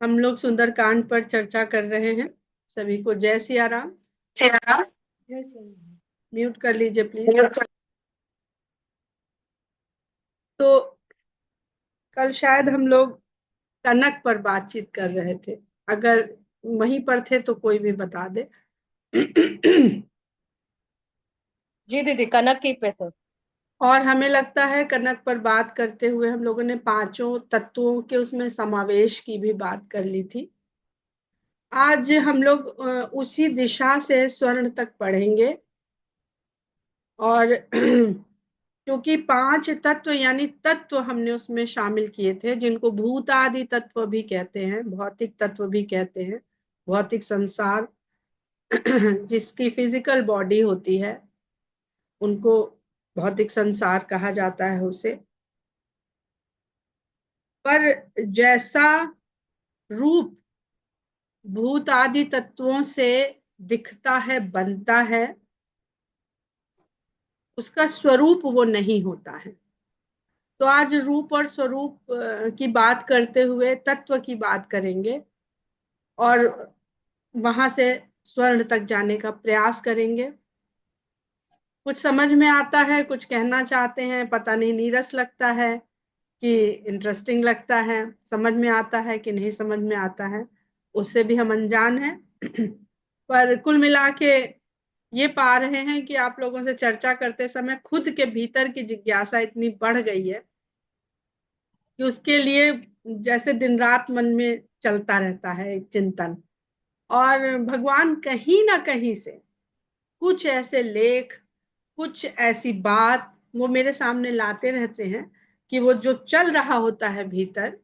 हम लोग सुंदरकांड पर चर्चा कर रहे हैं। सभी को जय सिया राम। जय श्री राम। म्यूट कर लीजिए प्लीज। तो कल शायद हम लोग कनक पर बातचीत कर रहे थे। अगर वहीं पर थे तो कोई भी बता दे। जी दीदी, कनक की पे थे। और हमें लगता है कनक पर बात करते हुए हम लोगों ने पांचों तत्वों के उसमें समावेश की भी बात कर ली थी। आज हम लोग उसी दिशा से स्वर्ण तक पढ़ेंगे। और क्योंकि पांच तत्व यानी तत्व हमने उसमें शामिल किए थे, जिनको भूत आदि तत्व भी कहते हैं, भौतिक तत्व भी कहते हैं। भौतिक संसार जिसकी फिजिकल बॉडी होती है उनको भौतिक संसार कहा जाता है उसे। पर जैसा रूप भूत आदि तत्वों से दिखता है, बनता है, उसका स्वरूप वो नहीं होता है। तो आज रूप और स्वरूप की बात करते हुए तत्व की बात करेंगे और वहां से स्वर्ण तक जाने का प्रयास करेंगे। कुछ समझ में आता है, कुछ कहना चाहते हैं, पता नहीं नीरस लगता है कि इंटरेस्टिंग लगता है, समझ में आता है कि नहीं समझ में आता है, उससे भी हम अनजान हैं। पर कुल मिला के ये पा रहे हैं कि आप लोगों से चर्चा करते समय खुद के भीतर की जिज्ञासा इतनी बढ़ गई है कि उसके लिए जैसे दिन रात मन में चलता रहता है एक चिंतन। और भगवान कहीं ना कहीं से कुछ ऐसे लेख, कुछ ऐसी बात वो मेरे सामने लाते रहते हैं कि वो जो चल रहा होता है भीतर,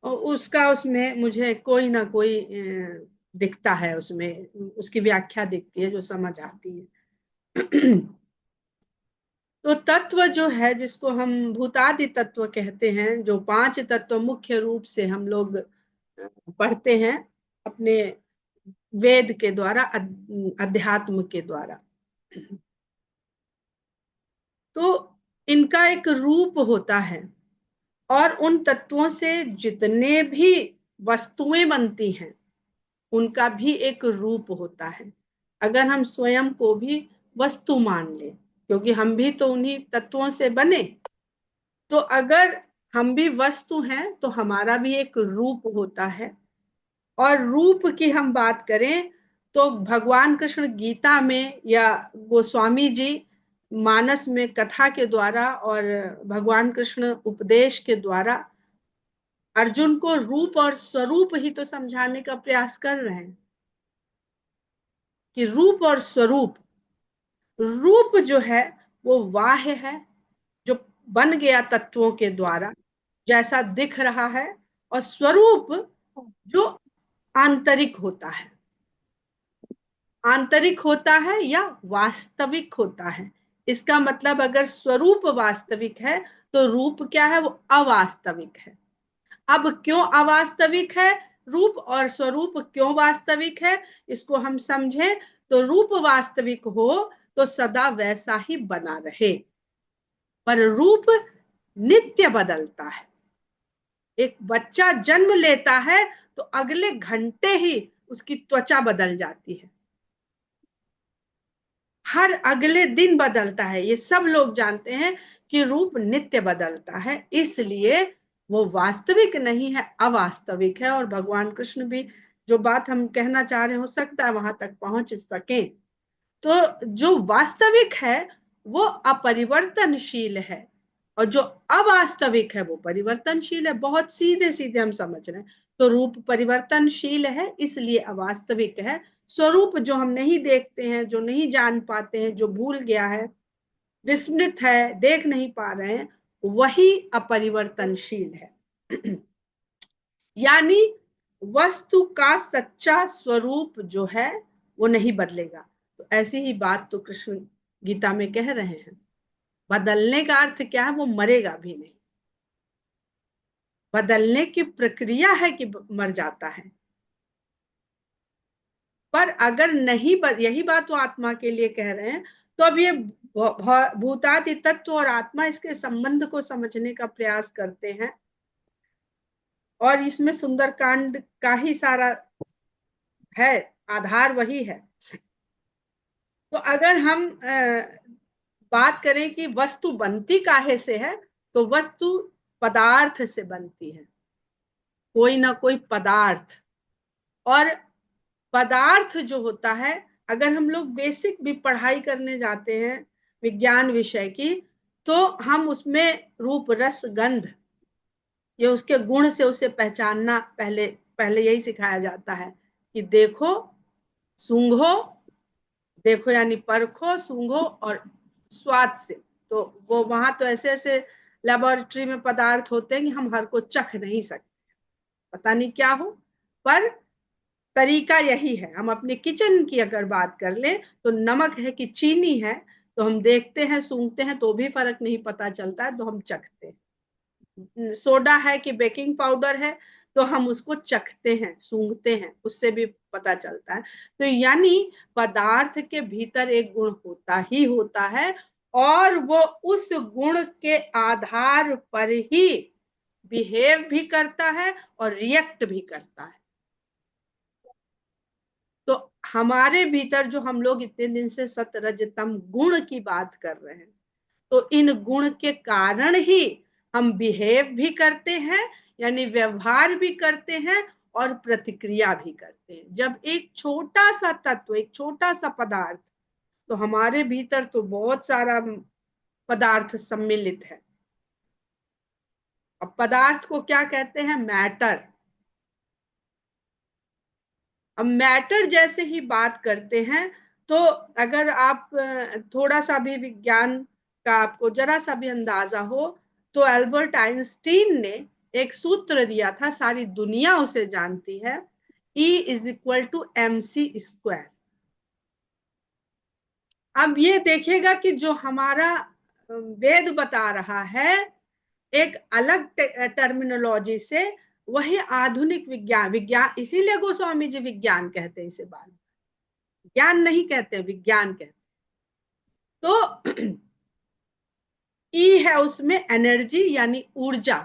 और उसका उसमें मुझे कोई ना कोई दिखता है, उसमें उसकी व्याख्या दिखती है जो समझ आती है। तो तत्व जो है जिसको हम भूतादि तत्व कहते हैं, जो पांच तत्व मुख्य रूप से हम लोग पढ़ते हैं अपने वेद के द्वारा, अध्यात्म के द्वारा, तो इनका एक रूप होता है। और उन तत्वों से जितने भी वस्तुएं बनती हैं उनका भी एक रूप होता है। अगर हम स्वयं को भी वस्तु मान लें, क्योंकि हम भी तो उन्हीं तत्वों से बने, तो अगर हम भी वस्तु हैं तो हमारा भी एक रूप होता है। और रूप की हम बात करें तो भगवान कृष्ण गीता में या गोस्वामी जी मानस में कथा के द्वारा और भगवान कृष्ण उपदेश के द्वारा अर्जुन को रूप और स्वरूप ही तो समझाने का प्रयास कर रहे हैं कि रूप और स्वरूप। रूप जो है वो वाह्य है, जो बन गया तत्वों के द्वारा, जैसा दिख रहा है। और स्वरूप जो आंतरिक होता है, आंतरिक होता है या वास्तविक होता है। इसका मतलब अगर स्वरूप वास्तविक है तो रूप क्या है, वो अवास्तविक है। अब क्यों अवास्तविक है रूप, और स्वरूप क्यों वास्तविक है, इसको हम समझें तो रूप वास्तविक हो तो सदा वैसा ही बना रहे, पर रूप नित्य बदलता है। एक बच्चा जन्म लेता है तो अगले घंटे ही उसकी त्वचा बदल जाती है, हर अगले दिन बदलता है। ये सब लोग जानते हैं कि रूप नित्य बदलता है, इसलिए वो वास्तविक नहीं है, अवास्तविक है। और भगवान कृष्ण भी जो बात हम कहना चाह रहे हो सकता है वहां तक पहुंच सके। तो जो वास्तविक है वो अपरिवर्तनशील है, और जो अवास्तविक है वो परिवर्तनशील है। बहुत सीधे सीधे हम समझ रहे हैं। तो रूप परिवर्तनशील है इसलिए अवास्तविक है। स्वरूप जो हम नहीं देखते हैं, जो नहीं जान पाते हैं, जो भूल गया है, विस्मृत है, देख नहीं पा रहे हैं, वही अपरिवर्तनशील है। यानी वस्तु का सच्चा स्वरूप जो है वो नहीं बदलेगा। तो ऐसी ही बात तो कृष्ण गीता में कह रहे हैं। बदलने का अर्थ क्या है, वो मरेगा भी नहीं। बदलने की प्रक्रिया है कि मर जाता है। पर अगर नहीं यही बात वो आत्मा के लिए कह रहे हैं, तो अब ये भूतादि तत्व और आत्मा, इसके संबंध को समझने का प्रयास करते हैं। और इसमें सुंदरकांड का ही सारा है, आधार वही है। तो अगर हम बात करें कि वस्तु बनती काहे से है, तो वस्तु पदार्थ से बनती है, कोई ना कोई पदार्थ। और पदार्थ जो होता है, अगर हम लोग बेसिक भी पढ़ाई करने जाते हैं विज्ञान विषय की, तो हम उसमें रूप रस गंध, ये उसके गुण से उसे पहचानना पहले पहले यही सिखाया जाता है कि देखो, सूंघो, देखो यानी परखो, सूंघो और स्वाद से। तो वो वहां तो ऐसे ऐसे लेबोरेटरी में पदार्थ होते हैं कि हम हर को चख नहीं सकते, पता नहीं क्या हो। पर तरीका यही है। हम अपने किचन की अगर बात कर लें, तो नमक है कि चीनी है, तो हम देखते हैं सूंघते हैं तो भी फर्क नहीं पता चलता है, तो हम चखते हैं। सोडा है कि बेकिंग पाउडर है, तो हम उसको चखते हैं, सूंघते हैं, उससे भी पता चलता है। तो यानी पदार्थ के भीतर एक गुण होता ही होता है, और वो उस गुण के आधार पर ही बिहेव भी करता है और रिएक्ट भी करता है। तो हमारे भीतर जो हम लोग इतने दिन से सत रज तम गुण की बात कर रहे हैं, तो इन गुण के कारण ही हम बिहेव भी करते हैं, यानी व्यवहार भी करते हैं और प्रतिक्रिया भी करते हैं। जब एक छोटा सा तत्व, एक छोटा सा पदार्थ, तो हमारे भीतर तो बहुत सारा पदार्थ सम्मिलित है। अब पदार्थ को क्या कहते हैं? मैटर। अब मैटर जैसे ही बात करते हैं, तो अगर आप थोड़ा सा भी विज्ञान का आपको जरा सा भी अंदाजा हो, तो अल्बर्ट आइंस्टीन ने एक सूत्र दिया था, सारी दुनिया उसे जानती है, E = mc²। अब ये देखिएगा कि जो हमारा वेद बता रहा है एक अलग टर्मिनोलॉजी से, वही आधुनिक विज्ञान, विज्ञान इसीलिए गोस्वामी जी विज्ञान कहते हैं इसे, बाल ज्ञान नहीं कहते, विज्ञान कहते। तो ई है उसमें एनर्जी यानी ऊर्जा,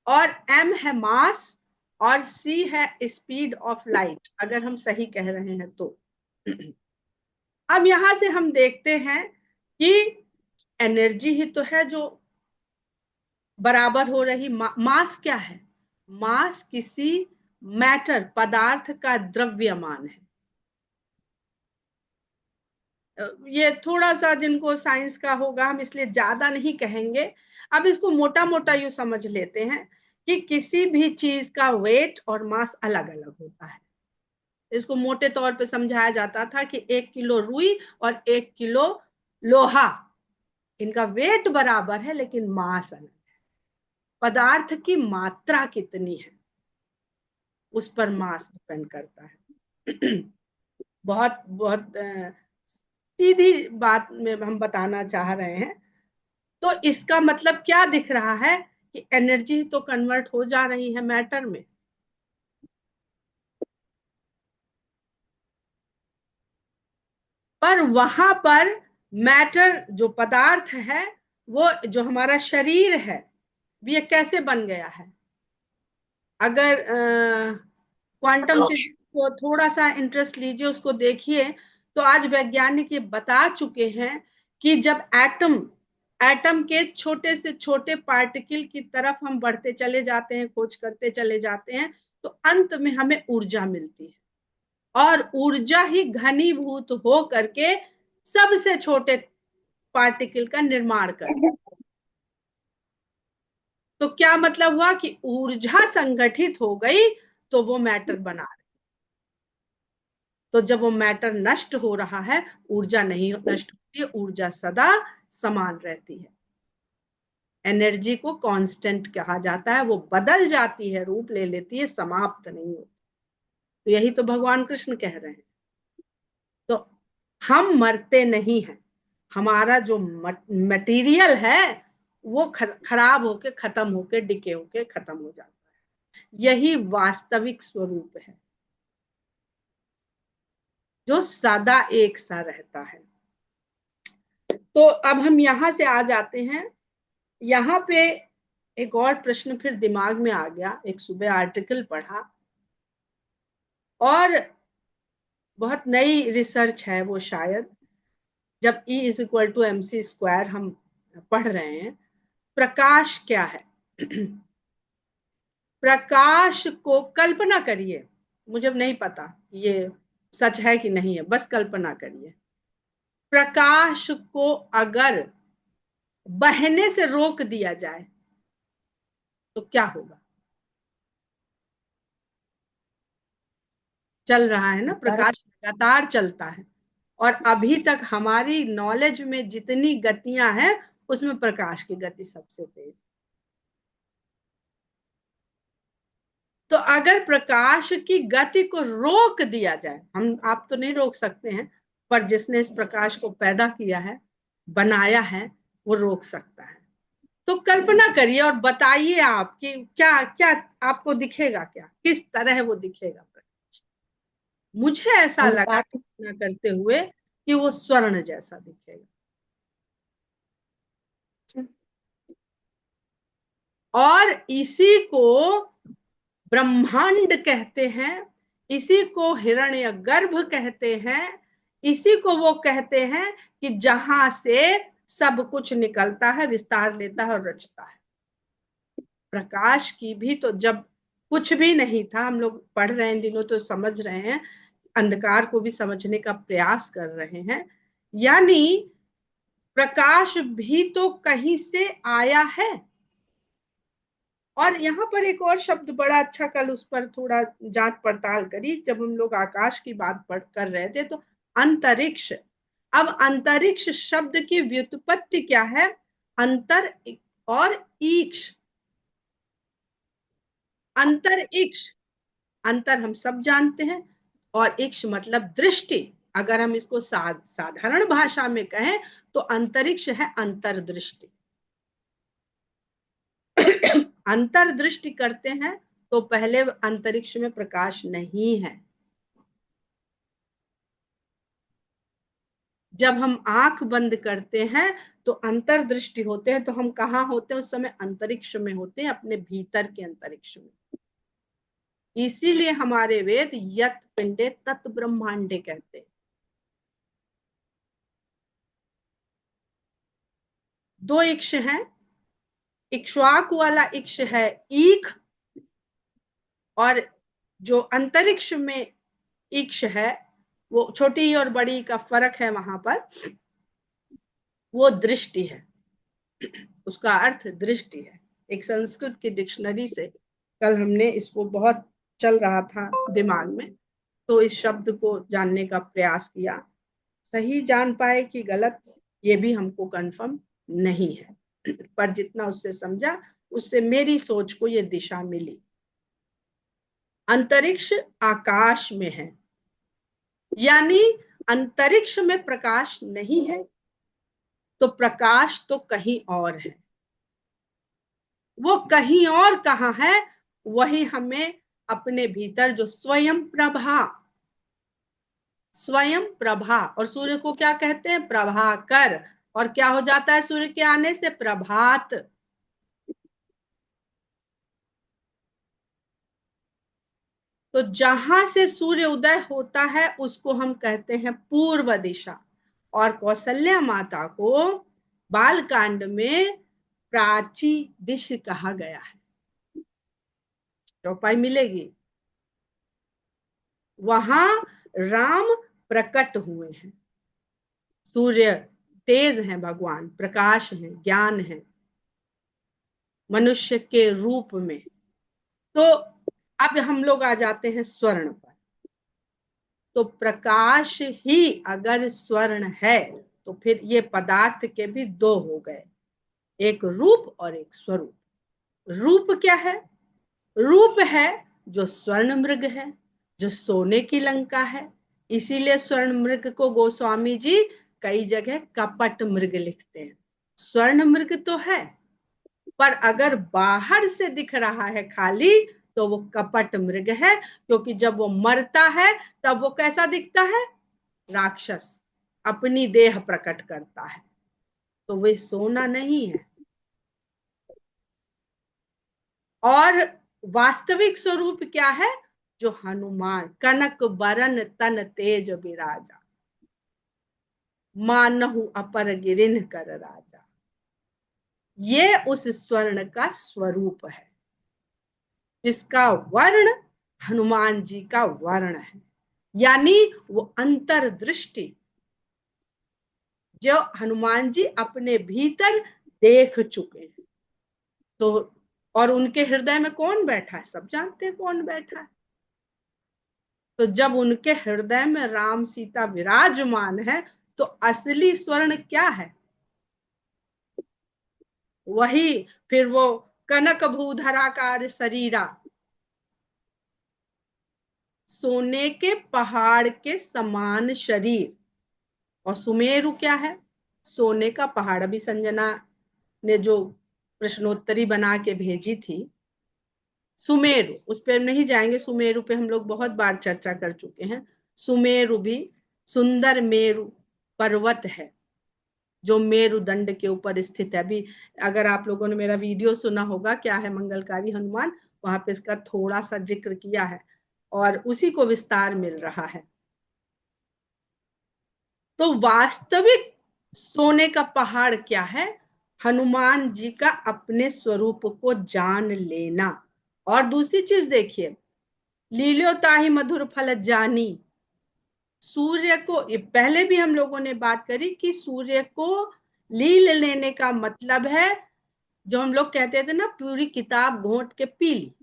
और एम है मास, और सी है स्पीड ऑफ लाइट, अगर हम सही कह रहे हैं तो। अब यहां से हम देखते हैं कि एनर्जी ही तो है जो बराबर हो रही मास क्या है? मास किसी मैटर, पदार्थ का द्रव्यमान है। ये थोड़ा सा जिनको साइंस का होगा, हम इसलिए ज्यादा नहीं कहेंगे। अब इसको मोटा मोटा यूं समझ लेते हैं कि किसी भी चीज का वेट और मास अलग अलग होता है। इसको मोटे तौर पे समझाया जाता था कि 1 किलो रुई और 1 किलो लोहा, इनका वेट बराबर है लेकिन मास अलग है। पदार्थ की मात्रा कितनी है उस पर मास डिपेंड करता है। बहुत बहुत सीधी बात में हम बताना चाह रहे हैं। तो इसका मतलब क्या दिख रहा है कि एनर्जी तो कन्वर्ट हो जा रही है मैटर में। पर वहां पर मैटर जो पदार्थ है, वो जो हमारा शरीर है, ये कैसे बन गया है? अगर क्वांटम फिजिक्स को थोड़ा सा इंटरेस्ट लीजिए, उसको देखिए, तो आज वैज्ञानिक ये बता चुके हैं कि जब एटम, एटम के छोटे से छोटे पार्टिकल की तरफ हम बढ़ते चले जाते हैं, खोज करते चले जाते हैं, तो अंत में हमें ऊर्जा मिलती है। और ऊर्जा ही घनीभूत हो करके सबसे छोटे पार्टिकल का निर्माण करती है। तो क्या मतलब हुआ कि ऊर्जा संगठित हो गई, तो वो मैटर बना रही। तो जब वो मैटर नष्ट हो रहा है, ऊर्जा नहीं नष्ट होती है, ऊर्जा सदा समान रहती है। एनर्जी को कांस्टेंट कहा जाता है, वो बदल जाती है, रूप ले लेती है, समाप्त नहीं होती। तो यही तो भगवान कृष्ण कह रहे हैं। तो हम मरते नहीं हैं, हमारा जो मटेरियल है वो खराब होके, खत्म होके, डिके होके खत्म हो जाता है। यही वास्तविक स्वरूप है जो सदा एक सा रहता है। तो अब हम यहां से आ जाते हैं, यहाँ पे एक और प्रश्न फिर दिमाग में आ गया। एक सुबह आर्टिकल पढ़ा और बहुत नई रिसर्च है वो, शायद जब E = mc² हम पढ़ रहे हैं। प्रकाश क्या है? प्रकाश को कल्पना करिए, मुझे नहीं पता ये सच है कि नहीं है, बस कल्पना करिए। प्रकाश को अगर बहने से रोक दिया जाए तो क्या होगा? चल रहा है ना, बर्फ। प्रकाश लगातार चलता है, और अभी तक हमारी नॉलेज में जितनी गतियां हैं उसमें प्रकाश की गति सबसे तेज। तो अगर प्रकाश की गति को रोक दिया जाए, हम आप तो नहीं रोक सकते हैं, पर जिसने इस प्रकाश को पैदा किया है, बनाया है, वो रोक सकता है। तो कल्पना करिए और बताइए आप कि क्या क्या आपको दिखेगा, क्या किस तरह वो दिखेगा प्रकाश। मुझे ऐसा लगा अंगार। कल्पना करते हुए कि वो स्वर्ण जैसा दिखेगा। और इसी को ब्रह्मांड कहते हैं, इसी को हिरण्यगर्भ कहते हैं, इसी को वो कहते हैं कि जहां से सब कुछ निकलता है, विस्तार लेता है और रचता है। प्रकाश की भी तो जब कुछ भी नहीं था, हम लोग पढ़ रहे हैं इन दिनों तो समझ रहे हैं, अंधकार को भी समझने का प्रयास कर रहे हैं, यानी प्रकाश भी तो कहीं से आया है। और यहाँ पर एक और शब्द बड़ा अच्छा, कल उस पर थोड़ा जांच पड़ताल करी जब हम लोग आकाश की बात पढ़ कर रहे थे, तो अंतरिक्ष। अब अंतरिक्ष शब्द की व्युत्पत्ति क्या है? अंतर और ईक्ष। अंतरिक्ष, अंतर हम सब जानते हैं, और इक्ष मतलब दृष्टि। अगर हम इसको साधारण भाषा में कहें तो अंतरिक्ष है अंतर्दृष्टि। अंतर्दृष्टि करते हैं तो पहले अंतरिक्ष में प्रकाश नहीं है। जब हम आंख बंद करते हैं तो अंतर्दृष्टि होते हैं, तो हम कहाँ होते हैं उस समय? अंतरिक्ष में होते हैं, अपने भीतर के अंतरिक्ष में। इसीलिए हमारे वेद यत पिंडे तत् ब्रह्मांडे कहते हैं। दो इक्ष हैं, इक्ष्वाकु वाला इक्ष है ईख, और जो अंतरिक्ष में इक्ष है, वो छोटी और बड़ी का फर्क है वहां पर, वो दृष्टि है। उसका अर्थ दृष्टि है। एक संस्कृत की डिक्शनरी से कल हमने इसको, बहुत चल रहा था दिमाग में, तो इस शब्द को जानने का प्रयास किया। सही जान पाए कि गलत, ये भी हमको कंफर्म नहीं है, पर जितना उससे समझा उससे मेरी सोच को ये दिशा मिली। अंतरिक्ष आकाश में है, यानी अंतरिक्ष में प्रकाश नहीं है, तो प्रकाश तो कहीं और है। वो कहीं और कहाँ है? वही हमें अपने भीतर, जो स्वयं प्रभा, स्वयं प्रभा। और सूर्य को क्या कहते हैं? प्रभाकर। और क्या हो जाता है सूर्य के आने से? प्रभात। तो जहां से सूर्य उदय होता है उसको हम कहते हैं पूर्व दिशा। और कौशल्या माता को बालकांड में प्राची दिश कहा गया है। चौपाई मिलेगी, वहां राम प्रकट हुए हैं। सूर्य तेज है, भगवान प्रकाश है, ज्ञान है मनुष्य के रूप में। तो अब हम लोग आ जाते हैं स्वर्ण पर। तो प्रकाश ही अगर स्वर्ण है तो फिर ये पदार्थ के भी दो हो गए, एक रूप और एक स्वरूप। रूप क्या है? रूप है जो स्वर्ण मृग है, जो सोने की लंका है। इसीलिए स्वर्ण मृग को गोस्वामी जी कई जगह कपट मृग लिखते हैं। स्वर्ण मृग तो है, पर अगर बाहर से दिख रहा है खाली तो वो कपट मृग है, क्योंकि जब वो मरता है तब वो कैसा दिखता है? राक्षस, अपनी देह प्रकट करता है, तो वे सोना नहीं है। और वास्तविक स्वरूप क्या है? जो हनुमान कनक बरन तन तेज बिराजा, मानहु अपर गिरिन कर राजा। ये उस स्वर्ण का स्वरूप है जिसका वर्ण हनुमान जी का वर्ण है, यानी वो अंतर्दृष्टि जो हनुमान जी अपने भीतर देख चुके हैं। तो और उनके हृदय में कौन बैठा है? सब जानते हैं कौन बैठा है। तो जब उनके हृदय में राम सीता विराजमान है तो असली स्वर्ण क्या है? वही फिर वो कनक भूधराकार शरीरा, सोने के पहाड़ के समान शरीर। और सुमेरु क्या है? सोने का पहाड़। अभी संजना ने जो प्रश्नोत्तरी बना के भेजी थी, सुमेरु, उस पर नहीं जाएंगे। सुमेरु पे हम लोग बहुत बार चर्चा कर चुके हैं। सुमेरु भी सुंदर मेरु पर्वत है जो मेरुदंड के ऊपर स्थित है। अभी अगर आप लोगों ने मेरा वीडियो सुना होगा, क्या है मंगलकारी हनुमान, वहां पे इसका थोड़ा सा जिक्र किया है और उसी को विस्तार मिल रहा है। तो वास्तविक सोने का पहाड़ क्या है? हनुमान जी का अपने स्वरूप को जान लेना। और दूसरी चीज देखिए, लील्यो ताहि मधुर फल जानी। सूर्य को, पहले भी हम लोगों ने बात करी कि सूर्य को लील लेने का मतलब है, जो हम लोग कहते थे ना, पूरी किताब घोंट के पी ली।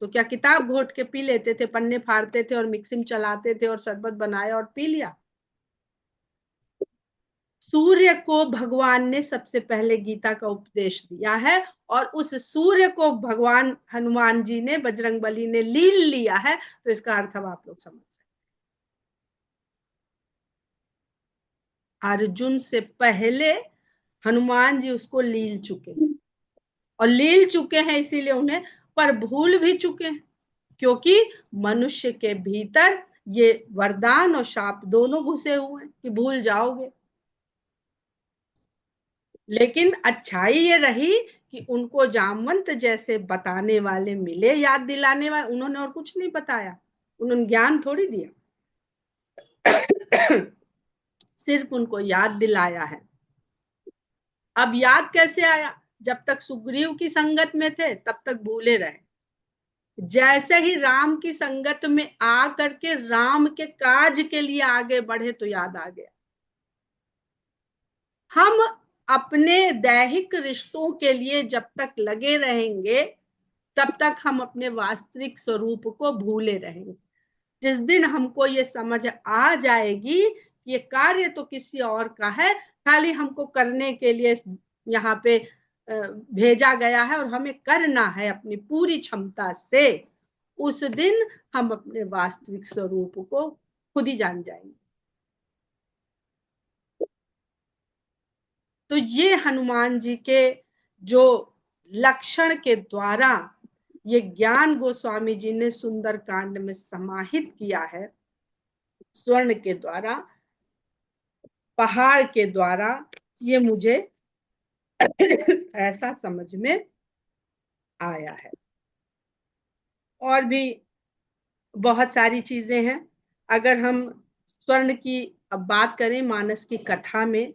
तो क्या किताब घोंट के पी लेते थे? पन्ने फाड़ते थे और मिक्सिंग चलाते थे और शरबत बनाया और पी लिया? सूर्य को भगवान ने सबसे पहले गीता का उपदेश दिया है और उस सूर्य को भगवान हनुमान जी ने, बजरंगबली ने लील लिया है। तो इसका अर्थ अब आप लोग समझ सकते। अर्जुन से पहले हनुमान जी उसको लील चुके हैं और लील चुके हैं इसीलिए उन्हें, पर भूल भी चुके हैं, क्योंकि मनुष्य के भीतर ये वरदान और शाप दोनों घुसे हुए हैं कि भूल जाओगे। लेकिन अच्छाई ये रही कि उनको जामवंत जैसे बताने वाले मिले, याद दिलाने वाले। उन्होंने और कुछ नहीं बताया, उन्होंने ज्ञान थोड़ी दिया, सिर्फ उनको याद दिलाया है। अब याद कैसे आया? जब तक सुग्रीव की संगत में थे तब तक भूले रहे। जैसे ही राम की संगत में आ करके राम के काज के लिए आगे बढ़े तो याद आ गया। हम अपने दैहिक रिश्तों के लिए जब तक लगे रहेंगे तब तक हम अपने वास्तविक स्वरूप को भूले रहेंगे। जिस दिन हमको ये समझ आ जाएगी कि ये कार्य तो किसी और का है, खाली हमको करने के लिए यहाँ पे भेजा गया है और हमें करना है अपनी पूरी क्षमता से, उस दिन हम अपने वास्तविक स्वरूप को खुद ही जान जाएंगे। तो ये हनुमान जी के जो लक्षण के द्वारा ये ज्ञान गोस्वामी जी ने सुंदर कांड में समाहित किया है, स्वर्ण के द्वारा, पहाड़ के द्वारा, ये मुझे ऐसा समझ में आया है। और भी बहुत सारी चीजें हैं। अगर हम स्वर्ण की अब बात करें मानस की कथा में,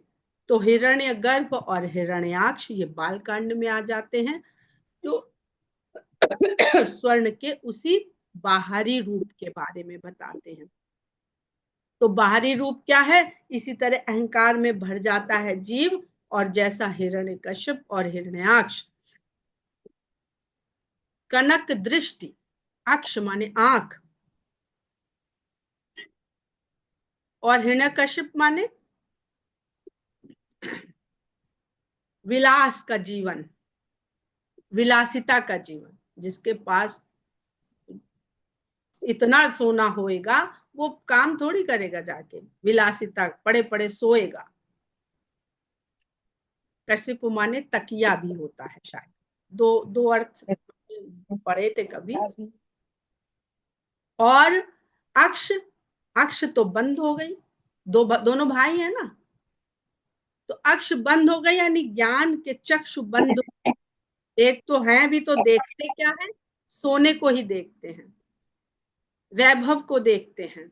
तो हिरण्यगर्भ और हिरण्याक्ष ये बालकांड में आ जाते हैं, जो स्वर्ण के उसी बाहरी रूप के बारे में बताते हैं। तो बाहरी रूप क्या है? इसी तरह अहंकार में भर जाता है जीव, और जैसा हिरण्यकश्यप और हिरण्याक्ष, कनक दृष्टि, अक्ष माने आंख, और हिरण्यकश्यप माने विलास का जीवन, विलासिता का जीवन। जिसके पास इतना सोना होएगा वो काम थोड़ी करेगा जाके, विलासिता, पड़े पड़े सोएगा। कश्यप माने तकिया भी होता है शायद, दो दो अर्थ पढ़े थे कभी। और अक्ष, अक्ष तो बंद हो गई, दोनों भाई है ना, तो अक्ष बंद हो गई यानी ज्ञान के चक्षु बंद। एक तो है भी, तो देखते क्या है? सोने को ही देखते हैं, वैभव को देखते हैं,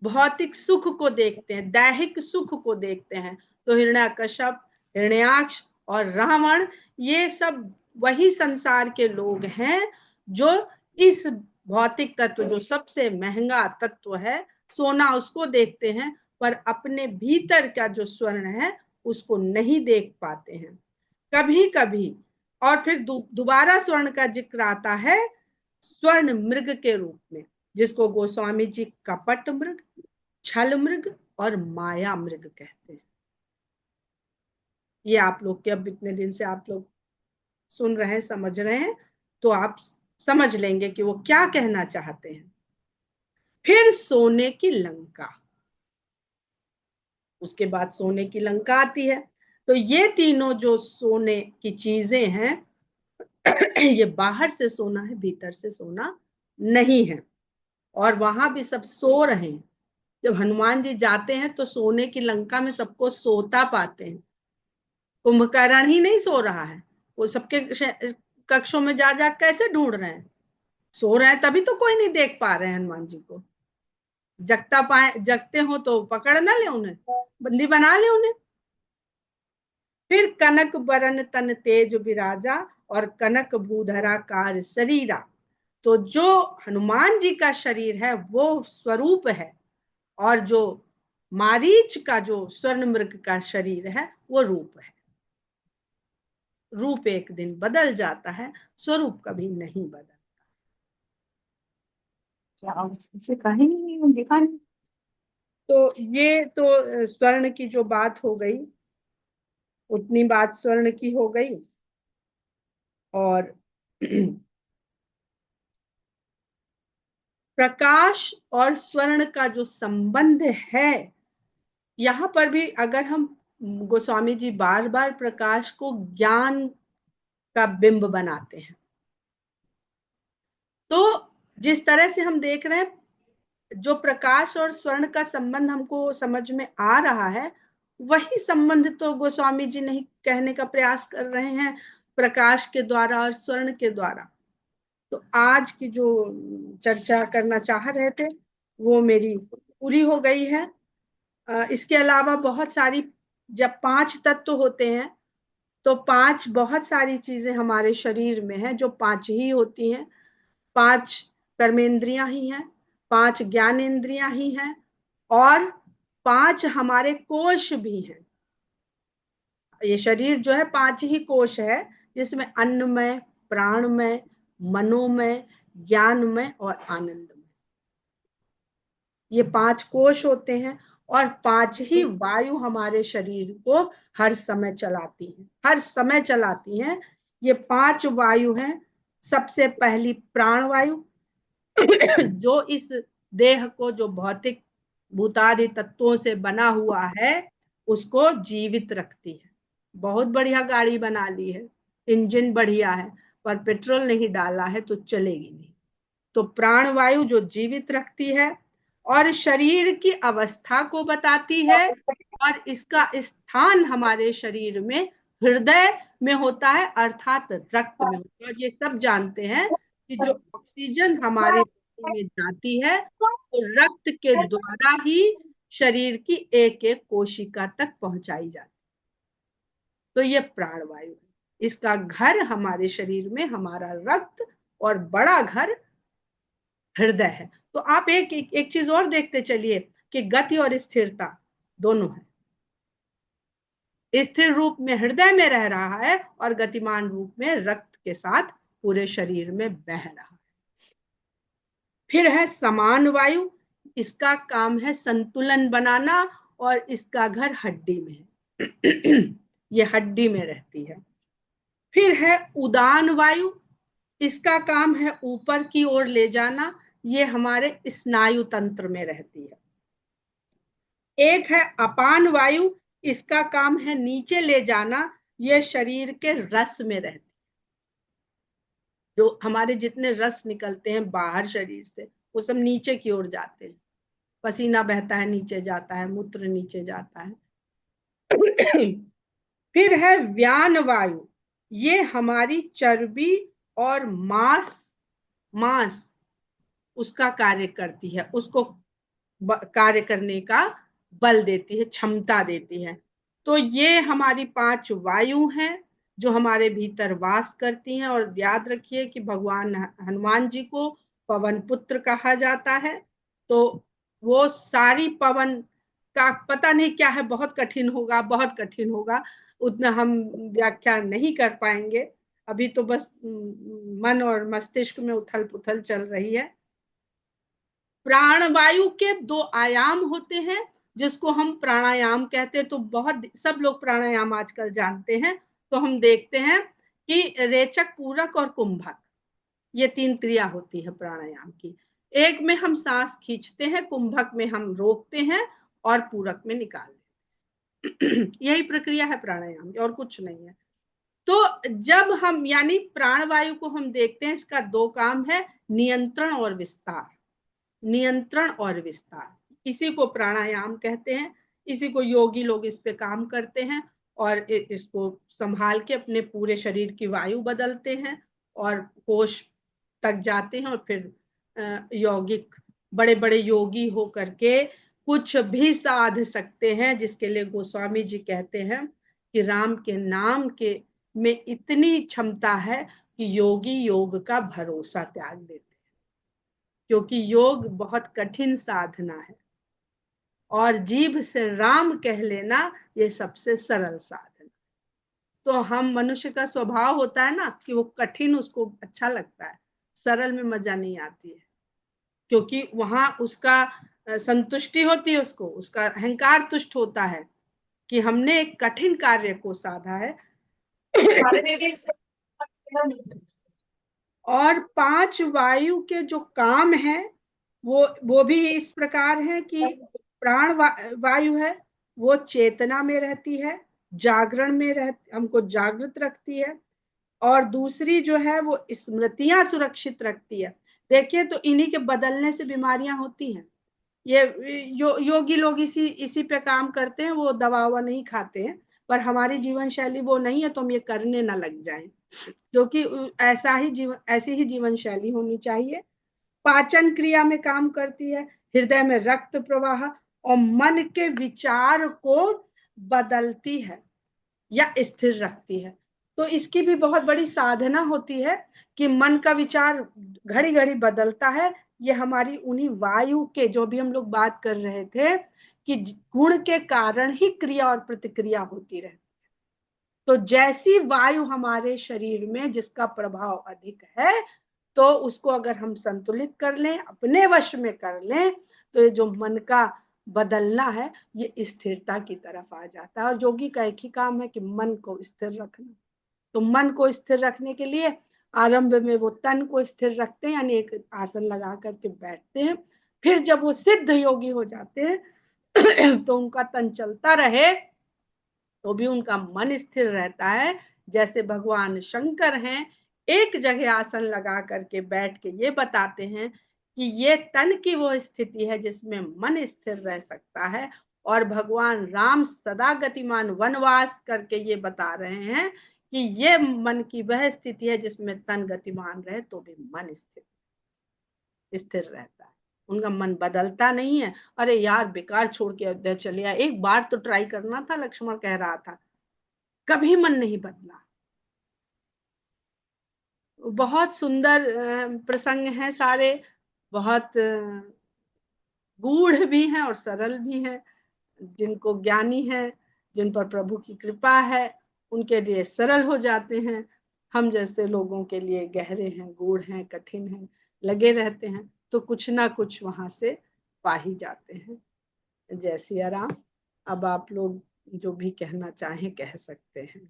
भौतिक सुख को देखते हैं, दैहिक सुख को देखते हैं। तो हिरण्यकश्यप, हिरण्याक्ष और रावण, ये सब वही संसार के लोग हैं जो इस भौतिक तत्व, जो सबसे महंगा तत्व है सोना, उसको देखते हैं, पर अपने भीतर का जो स्वर्ण है उसको नहीं देख पाते हैं कभी कभी। और फिर दोबारा स्वर्ण का जिक्र आता है स्वर्ण मृग के रूप में, जिसको गोस्वामी जी कपट मृग, छल मृग और माया मृग कहते हैं। ये आप लोग के, अब इतने दिन से आप लोग सुन रहे हैं, समझ रहे हैं, तो आप समझ लेंगे कि वो क्या कहना चाहते हैं। फिर सोने की लंका, उसके बाद सोने की लंका आती है। तो ये तीनों जो सोने की चीजें हैं, ये बाहर से सोना है, भीतर से सोना नहीं है। और वहां भी सब सो रहे हैं। जब हनुमान जी जाते हैं तो सोने की लंका में सबको सोता पाते हैं। कुंभकर्ण ही नहीं सो रहा है, वो सबके कक्षों में जा जा कैसे ढूंढ रहे हैं, सो रहे हैं, तभी तो कोई नहीं देख पा रहे हैं हनुमान जी को। जगते हो तो पकड़ ना ले उन्हें, बंदी बना ले उन्हें। फिर कनक बरन तन तेज विराजा और कनक भूधरा कार शरीरा। तो जो हनुमान जी का शरीर है वो स्वरूप है, और जो मारीच का जो स्वर्ण मृग का शरीर है वो रूप है। रूप एक दिन बदल जाता है, स्वरूप कभी नहीं बदलता। कहीं नहीं दिखा नहीं। तो ये तो स्वर्ण की जो बात हो गई, उतनी बात स्वर्ण की हो गई। और प्रकाश और स्वर्ण का जो संबंध है, यहाँ पर भी अगर हम, गोस्वामी जी बार बार प्रकाश को ज्ञान का बिंब बनाते हैं। तो जिस तरह से हम देख रहे हैं, जो प्रकाश और स्वर्ण का संबंध हमको समझ में आ रहा है, वही संबंध तो गोस्वामी जी नहीं कहने का प्रयास कर रहे हैं प्रकाश के द्वारा और स्वर्ण के द्वारा। तो आज की जो चर्चा करना चाह रहे थे वो मेरी पूरी हो गई है। इसके अलावा बहुत सारी, जब 5 तत्व होते हैं तो 5 बहुत सारी चीजें हमारे शरीर में हैं जो 5 ही होती हैं। 5 कर्मेंद्रियां ही हैं, 5 ज्ञानेंद्रियां ही हैं, और 5 हमारे कोश भी हैं। ये शरीर जो है 5 ही कोश है, जिसमें अन्नमय, प्राणमय, मनोमय, ज्ञानमय और आनंदमय, ये 5 कोश होते हैं। और 5 ही वायु हमारे शरीर को हर समय चलाती हैं, हर समय चलाती हैं। ये 5 वायु हैं। सबसे पहली प्राण वायु, जो इस देह को, जो भौतिक भूतादि तत्वों से बना हुआ है, उसको जीवित रखती है। बहुत बढ़िया गाड़ी बना ली है, इंजन बढ़िया है, पर पेट्रोल नहीं डाला है तो चलेगी नहीं। तो प्राण वायु जो जीवित रखती है और शरीर की अवस्था को बताती है, और इसका स्थान हमारे शरीर में हृदय में होता है, अर्थात रक्त में होता है। और ये सब जानते हैं कि जो ऑक्सीजन हमारे शरीर में जाती है वो रक्त के द्वारा ही शरीर की एक एक कोशिका तक पहुंचाई जाती है। तो ये प्राणवायु है, इसका घर हमारे शरीर में हमारा रक्त, और बड़ा घर हृदय है। तो आप एक चीज और देखते चलिए कि गति और स्थिरता दोनों है। स्थिर रूप में हृदय में रह रहा है और गतिमान रूप में रक्त के साथ पूरे शरीर में बह रहा है। फिर है समान वायु, इसका काम है संतुलन बनाना, और इसका घर हड्डी में है। ये हड्डी में रहती है। फिर है उदान वायु, इसका काम है ऊपर की ओर ले जाना, ये हमारे स्नायु तंत्र में रहती है। एक है अपान वायु, इसका काम है नीचे ले जाना, ये शरीर के रस में रहती है। जो हमारे जितने रस निकलते हैं बाहर शरीर से, वो सब नीचे की ओर जाते हैं। पसीना बहता है नीचे जाता है, मूत्र नीचे जाता है। फिर है व्यान वायु, ये हमारी चर्बी और मांस मांस उसका कार्य करती है, उसको कार्य करने का बल देती है, क्षमता देती है। तो ये हमारी 5 वायु हैं जो हमारे भीतर वास करती हैं। और याद रखिए कि भगवान हनुमान जी को पवन पुत्र कहा जाता है। तो वो सारी पवन का पता नहीं क्या है, बहुत कठिन होगा, बहुत कठिन होगा, उतना हम व्याख्या नहीं कर पाएंगे। अभी तो बस मन और मस्तिष्क में उथल पुथल चल रही है। प्राणवायु के 2 आयाम होते हैं जिसको हम प्राणायाम कहते हैं। तो बहुत सब लोग प्राणायाम आजकल जानते हैं। तो हम देखते हैं कि रेचक, पूरक और कुंभक, ये 3 क्रिया होती है प्राणायाम की। एक में हम सांस खींचते हैं, कुंभक में हम रोकते हैं और पूरक में निकाल लेते हैं। यही प्रक्रिया है प्राणायाम की, और कुछ नहीं है। तो जब हम यानी प्राणवायु को हम देखते हैं, इसका 2 काम है, नियंत्रण और विस्तार। नियंत्रण और विस्तार, इसी को प्राणायाम कहते हैं। इसी को योगी लोग इस पे काम करते हैं और इसको संभाल के अपने पूरे शरीर की वायु बदलते हैं और कोष तक जाते हैं। और फिर यौगिक, बड़े बड़े योगी हो करके कुछ भी साध सकते हैं, जिसके लिए गोस्वामी जी कहते हैं कि राम के नाम के में इतनी क्षमता है कि योगी योग का भरोसा त्याग देते हैं। क्योंकि योग बहुत कठिन साधना है और जीभ से राम कह लेना ये सबसे सरल साधना। तो हम मनुष्य का स्वभाव होता है ना कि वो कठिन उसको अच्छा लगता है, सरल में मजा नहीं आती है। क्योंकि वहां उसका संतुष्टि होती है, उसको उसका अहंकार तुष्ट होता है कि हमने एक कठिन कार्य को साधा है। और 5 वायु के जो काम है वो भी इस प्रकार है कि प्राण वायु है, वो चेतना में रहती है, जागरण में हमको जागृत रखती है। और दूसरी जो है वो स्मृतियां सुरक्षित रखती है। देखिए, तो इन्हीं के बदलने से बीमारियां होती हैं। ये योगी लोग इसी इसी पे काम करते हैं, वो दवा ववा नहीं खाते हैं। पर हमारी जीवन शैली वो नहीं है, तो हम ये करने ना लग जाएं। क्योंकि ऐसी ही जीवन शैली होनी चाहिए। पाचन क्रिया में काम करती है, हृदय में रक्त प्रवाह और मन के विचार को बदलती है या स्थिर रखती है। तो इसकी भी बहुत बड़ी साधना होती है कि मन का विचार घड़ी घड़ी बदलता है। ये हमारी उन्हीं वायु के, जो भी हम लोग बात कर रहे थे कि गुण के कारण ही क्रिया और प्रतिक्रिया होती रहती। तो जैसी वायु हमारे शरीर में जिसका प्रभाव अधिक है, तो उसको अगर हम संतुलित कर लें, अपने वश में कर लें, तो ये जो मन का बदलना है ये स्थिरता की तरफ आ जाता है। और योगी का एक ही काम है कि मन को स्थिर रखना। तो मन को स्थिर रखने के लिए आरंभ में वो तन को स्थिर रखते हैं, यानी एक आसन लगा करके बैठते हैं। फिर जब वो सिद्ध योगी हो जाते हैं तो उनका तन चलता रहे तो भी उनका मन स्थिर रहता है। जैसे भगवान शंकर हैं, एक जगह आसन लगा करके बैठ के ये बताते हैं कि ये तन की वो स्थिति है जिसमें मन स्थिर रह सकता है। और भगवान राम सदा गतिमान वनवास करके ये बता रहे हैं कि ये मन की वह स्थिति है जिसमें तन गतिमान रहे तो भी मन स्थिर रहता है। उनका मन बदलता नहीं है। अरे यार, बेकार छोड़ के अयोध्या चले आए, एक बार तो ट्राई करना था, लक्ष्मण कह रहा था, कभी मन नहीं बदला। बहुत सुंदर प्रसंग हैं सारे, बहुत गूढ़ भी हैं और सरल भी हैं। जिनको ज्ञानी है, जिन पर प्रभु की कृपा है, उनके लिए सरल हो जाते हैं। हम जैसे लोगों के लिए गहरे हैं, गूढ़ हैं, कठिन हैं, लगे रहते हैं। तो कुछ ना कुछ वहां से पा ही जाते हैं। जय सिया राम। अब आप लोग जो भी कहना चाहें कह सकते हैं।